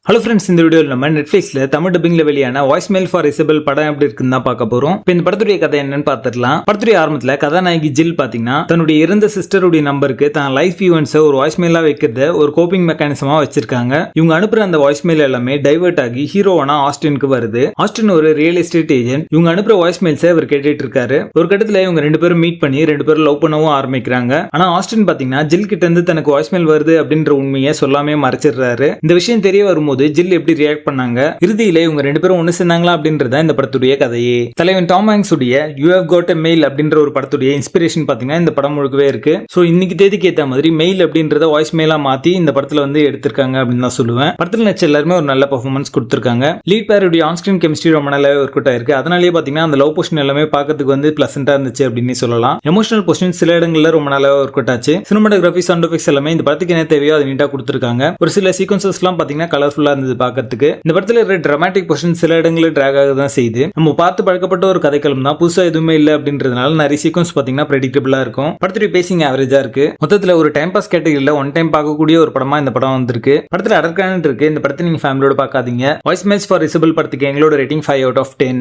Hello friends, இந்த வீடியோவில் நம்ம நெட்ஃபிளிக்ஸ்ல தமிழ் டப்பிங்ல வெளியான வாய்ஸ்மெயில் ஃபார் இசபெல் படம் எப்படி இருக்குன்னு தான் பார்க்க போறோம். இப்போ இந்த படத்துடைய கதை என்னன்னு பார்த்துடலாம். படத்துடைய ஆரம்பத்தில் கதாநாயகி ஜில் பாத்தீங்கன்னா தன்னுடைய இறந்த சிஸ்டருடைய நம்பருக்கு தான் லைஃப் ஈவெண்ட்ஸை ஒரு வாய்ஸ்மெயிலா வைக்கிறத ஒரு கோப்பிங் மெக்கானிசமா வச்சிருக்காங்க. இவங்க அனுப்புற அந்த வாய்ஸ்மெயில் எல்லாமே டைவர்ட் ஆகி ஹீரோவான ஆஸ்டினுக்கு வருது. ஆஸ்டின் ஒரு ரியல் எஸ்டேட் ஏஜென்ட். இவங்க அனுப்புற வாய்ஸ்மெயில்ஸை இவர் கேட்டுட்டு இருக்காரு. ஒரு கட்டத்தில் இவங்க ரெண்டு பேரும் மீட் பண்ணி ரெண்டு பேரும் லவ் பண்ணவும் ஆரம்பிக்கிறாங்க. ஆனா ஆஸ்டின் பாத்தீங்கன்னா ஜில் கிட்ட இருந்து தனக்கு வாய்ஸ்மெயில் வருது அப்படின்ற உண்மையை சொல்லாமே மறைச்சிடுறாரு. இந்த விஷயம் தெரிய வரும்போது ஜில் எப்படி ரியாக்ட் பண்ணாங்க, இறுதியில இவங்க ரெண்டு பேரும் ஒண்ணு சேர்ந்தாங்களா அப்படின்றத இந்த படத்துடைய கதையே. தலைவன் டாம் ஹாங்க்ஸ் உடைய you have got a mail அப்படின்ற ஒரு படத்துடைய இன்ஸ்பிரேஷன் பாத்தீங்கன்னா இந்த படம் முழுக்கவே இருக்கு. சோ இன்னைக்கு தேதிக்கு ஏத்த மாதிரி மெயில் அப்படின்றத வாய்ஸ் மெயிலா மாத்தி இந்த படத்துல வந்து எடுத்திருக்காங்க அப்படின்னு தான் சொல்லுவேன். படத்துல நடிச்ச எல்லாருமே ஒரு நல்ல பெர்ஃபார்மன்ஸ் கொடுத்திருக்காங்க. லீட் பேருடைய ஆன்ஸ்கிரீன் கெமிஸ்ட்ரி ரொம்ப நல்லாவே ஒர்க் அவுட் ஆயிருக்கு. அதனாலேயே பாத்தீங்கன்னா அந்த லவ் பொசிஷன் எல்லாமே பார்க்கிறதுக்கு வந்து பிளசண்டா இருந்துச்சு அப்படின்னு சொல்லலாம். எமோஷனல் பொசிஷன் சில இடங்கள்ல ரொம்ப நல்லாவே ஒர்க் அவுட் ஆச்சு. சினிமாட்டோகிராஃபி, சவுண்ட் எஃபெக்ட்ஸ் எல்லாமே இந்த படத்துக்கு என்ன தேவையோ அதை நீட்டா கொடுத்திருக்காங்க. ஒரு சில சீக்வன்சஸ் எல்லாம் பாத்தீங்கன்னா கலர்ஃபுல்லா இருந்தது பார்க்கிறதுக்கு. இந்த படத்துல இருக்கிற டிராமாட்டிக் பொசிஷன் சில இடங்களில் டிராக் ஆக தான் செய்யுது. நம்ம பார்த்து பழக்கப்பட்ட ஒரு கதைக்களம் தான், புதுசா எதுவுமே இல்லை அப்படின்றதுனால நிறைய சீக்வன்ஸ் பாத்தீங்கன்னா பிரெடிக்டபிளா இருக்கும். படத்துடைய பேசிங் ஆவரேஜா இருக்கு. மொத்தத்துல ஒரு டைம் பாஸ் கேட்டகரியில ஒன் டைம் பார்க்கக்கூடிய ஒரு படமா இந்த படம் வந்திருக்கு. படத்துல அடர்கான இருக்கு. இந்த படத்தை நீங்க ஃபேமிலியோட பார்க்காதீங்க. வாய்ஸ்மெயில்ஸ் ஃபார் இசபெல் படத்துக்கு எங்களோட ரேட்டிங் 5 out of 10.